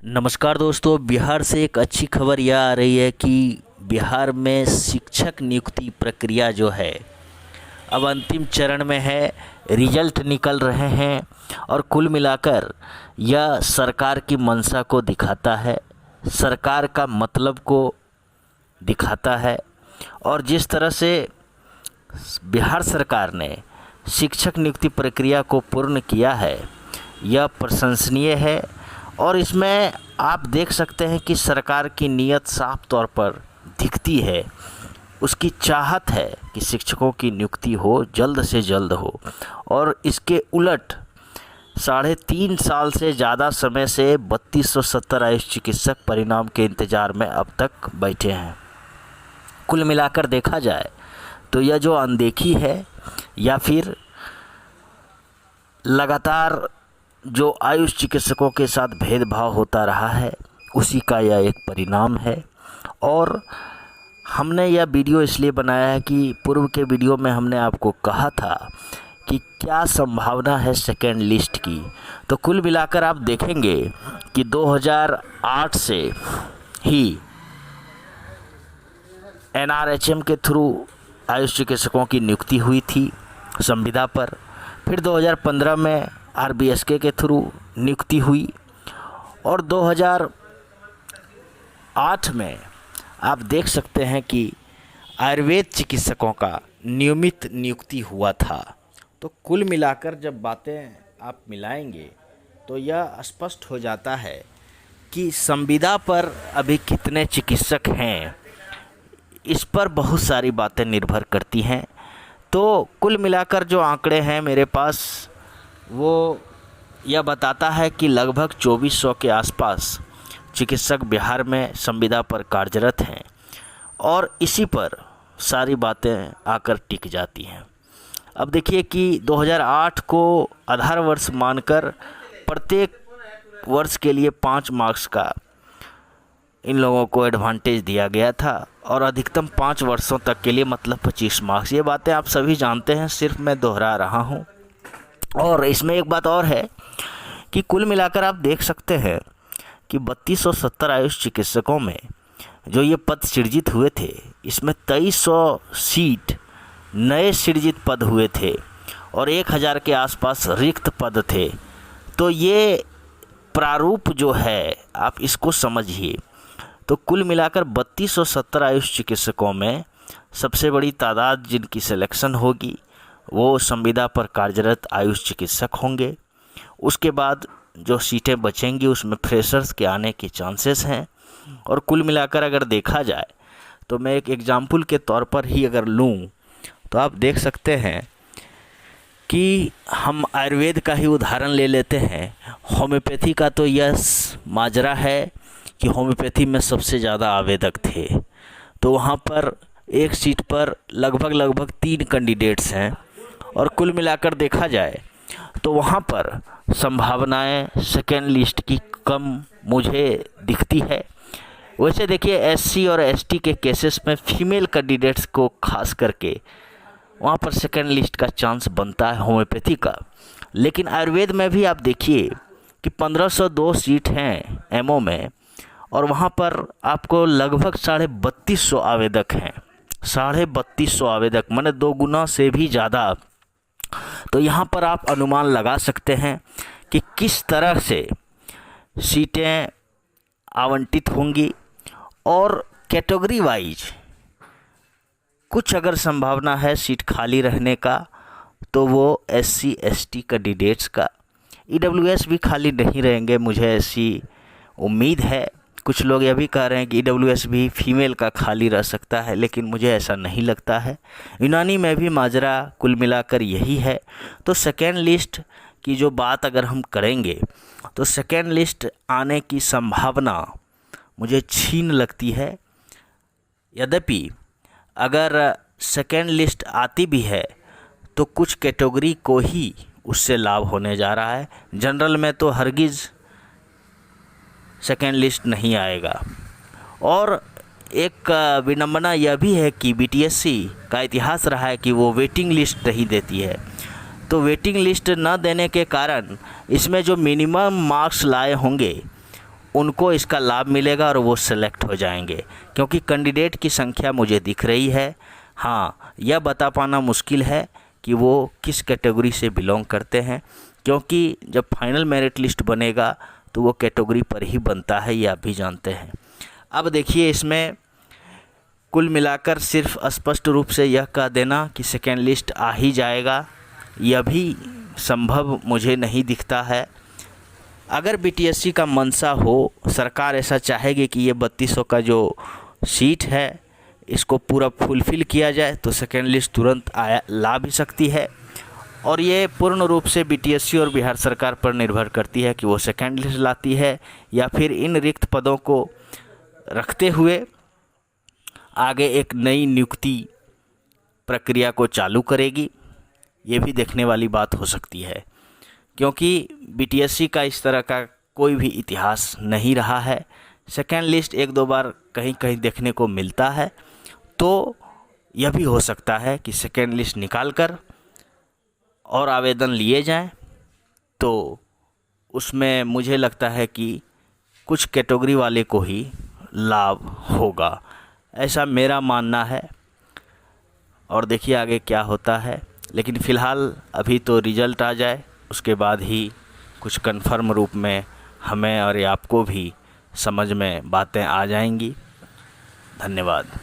नमस्कार दोस्तों। बिहार से एक अच्छी खबर यह आ रही है कि बिहार में शिक्षक नियुक्ति प्रक्रिया जो है अब अंतिम चरण में है। रिजल्ट निकल रहे हैं और कुल मिलाकर यह सरकार की मंशा को दिखाता है, सरकार का मतलब को दिखाता है। और जिस तरह से बिहार सरकार ने शिक्षक नियुक्ति प्रक्रिया को पूर्ण किया है यह प्रशंसनीय है। और इसमें आप देख सकते हैं कि सरकार की नीयत साफ तौर पर दिखती है। उसकी चाहत है कि शिक्षकों की नियुक्ति हो, जल्द से जल्द हो। और इसके उलट 3.5 साल से ज़्यादा समय से 3270 आयुष चिकित्सक परिणाम के इंतज़ार में अब तक बैठे हैं। कुल मिलाकर देखा जाए तो यह जो अनदेखी है या फिर लगातार जो आयुष चिकित्सकों के साथ भेदभाव होता रहा है उसी का यह एक परिणाम है। और हमने यह वीडियो इसलिए बनाया है कि पूर्व के वीडियो में हमने आपको कहा था कि क्या संभावना है सेकेंड लिस्ट की। तो कुल मिलाकर आप देखेंगे कि 2008 से ही NRHM के थ्रू आयुष चिकित्सकों की नियुक्ति हुई थी संविदा पर। फिर 2015 में RBSK के थ्रू नियुक्ति हुई और 2008 में आप देख सकते हैं कि आयुर्वेद चिकित्सकों का नियमित नियुक्ति हुआ था। तो कुल मिलाकर जब बातें आप मिलाएंगे तो यह स्पष्ट हो जाता है कि संविदा पर अभी कितने चिकित्सक हैं, इस पर बहुत सारी बातें निर्भर करती हैं। तो कुल मिलाकर जो आंकड़े हैं मेरे पास वो यह बताता है कि लगभग 2400 के आसपास चिकित्सक बिहार में संविदा पर कार्यरत हैं और इसी पर सारी बातें आकर टिक जाती हैं। अब देखिए कि 2008 को आधार वर्ष मानकर प्रत्येक वर्ष के लिए 5 मार्क्स का इन लोगों को एडवांटेज दिया गया था और अधिकतम 5 वर्षों तक के लिए मतलब 25 मार्क्स। ये बातें आप सभी जानते हैं, सिर्फ मैं दोहरा रहा हूँ। और इसमें एक बात और है कि कुल मिलाकर आप देख सकते हैं कि 3270 आयुष चिकित्सकों में जो ये पद सृजित हुए थे इसमें 2300 सीट नए सृजित पद हुए थे और 1000 के आसपास रिक्त पद थे। तो ये प्रारूप जो है आप इसको समझिए। तो कुल मिलाकर 3270 आयुष चिकित्सकों में सबसे बड़ी तादाद जिनकी सिलेक्शन होगी वो संविदा पर कार्यरत आयुष चिकित्सक होंगे। उसके बाद जो सीटें बचेंगी उसमें फ्रेशर्स के आने के चांसेस हैं। और कुल मिलाकर अगर देखा जाए तो मैं एक एग्जाम्पल के तौर पर ही अगर लूँ तो आप देख सकते हैं कि हम आयुर्वेद का ही उदाहरण ले लेते हैं। होम्योपैथी का तो यह माजरा है कि होम्योपैथी में सबसे ज़्यादा आवेदक थे। तो वहाँ पर एक सीट पर लगभग 3 कैंडिडेट्स हैं और कुल मिलाकर देखा जाए तो वहाँ पर संभावनाएं सेकेंड लिस्ट की कम मुझे दिखती है। वैसे देखिए SC और ST के केसेस में फीमेल कैंडिडेट्स को खास करके वहाँ पर सेकेंड लिस्ट का चांस बनता है होम्योपैथी का। लेकिन आयुर्वेद में भी आप देखिए कि 1502 सीट हैं MO में और वहाँ पर आपको लगभग 3250 आवेदक हैं। 3250 आवेदक माने 2 गुना से भी ज़्यादा। तो यहाँ पर आप अनुमान लगा सकते हैं कि किस तरह से सीटें आवंटित होंगी। और कैटेगरी वाइज कुछ अगर संभावना है सीट खाली रहने का तो वो SC ST कैंडिडेट्स का। EWS भी खाली नहीं रहेंगे, मुझे ऐसी उम्मीद है। कुछ लोग यह भी कह रहे हैं कि EWS भी फीमेल का खाली रह सकता है, लेकिन मुझे ऐसा नहीं लगता है। यूनानी में भी माजरा कुल मिलाकर यही है। तो सेकेंड लिस्ट की जो बात अगर हम करेंगे तो सेकेंड लिस्ट आने की संभावना मुझे छीन लगती है। यद्यपि अगर सेकेंड लिस्ट आती भी है तो कुछ कैटेगरी को ही उससे लाभ होने जा रहा है। जनरल में तो हरगिज़ सेकेंड लिस्ट नहीं आएगा। और एक विडंबना यह भी है कि BTSC का इतिहास रहा है कि वो वेटिंग लिस्ट नहीं देती है। तो वेटिंग लिस्ट न देने के कारण इसमें जो मिनिमम मार्क्स लाए होंगे उनको इसका लाभ मिलेगा और वो सेलेक्ट हो जाएंगे, क्योंकि कैंडिडेट की संख्या मुझे दिख रही है। हाँ, यह बता पाना मुश्किल है कि वो किस कैटेगरी से बिलोंग करते हैं, क्योंकि जब फाइनल मेरिट लिस्ट बनेगा तो वो कैटेगरी पर ही बनता है, ये आप भी जानते हैं। अब देखिए, इसमें कुल मिलाकर सिर्फ स्पष्ट रूप से यह कह देना कि सेकेंड लिस्ट आ ही जाएगा, यह भी संभव मुझे नहीं दिखता है। अगर बीटीएससी का मंशा हो, सरकार ऐसा चाहेगी कि ये 3200 का जो सीट है इसको पूरा फुलफ़िल किया जाए, तो सेकेंड लिस्ट तुरंत ला भी सकती है। और ये पूर्ण रूप से बीटीएससी और बिहार सरकार पर निर्भर करती है कि वो सेकेंड लिस्ट लाती है या फिर इन रिक्त पदों को रखते हुए आगे एक नई नियुक्ति प्रक्रिया को चालू करेगी। ये भी देखने वाली बात हो सकती है, क्योंकि बीटीएससी का इस तरह का कोई भी इतिहास नहीं रहा है। सेकेंड लिस्ट एक दो बार कहीं कहीं देखने को मिलता है, तो यह भी हो सकता है कि सेकेंड लिस्ट निकाल कर और आवेदन लिए जाएं, तो उसमें मुझे लगता है कि कुछ कैटेगरी वाले को ही लाभ होगा, ऐसा मेरा मानना है। और देखिए आगे क्या होता है, लेकिन फ़िलहाल अभी तो रिज़ल्ट आ जाए, उसके बाद ही कुछ कन्फर्म रूप में हमें और आपको भी समझ में बातें आ जाएंगी। धन्यवाद।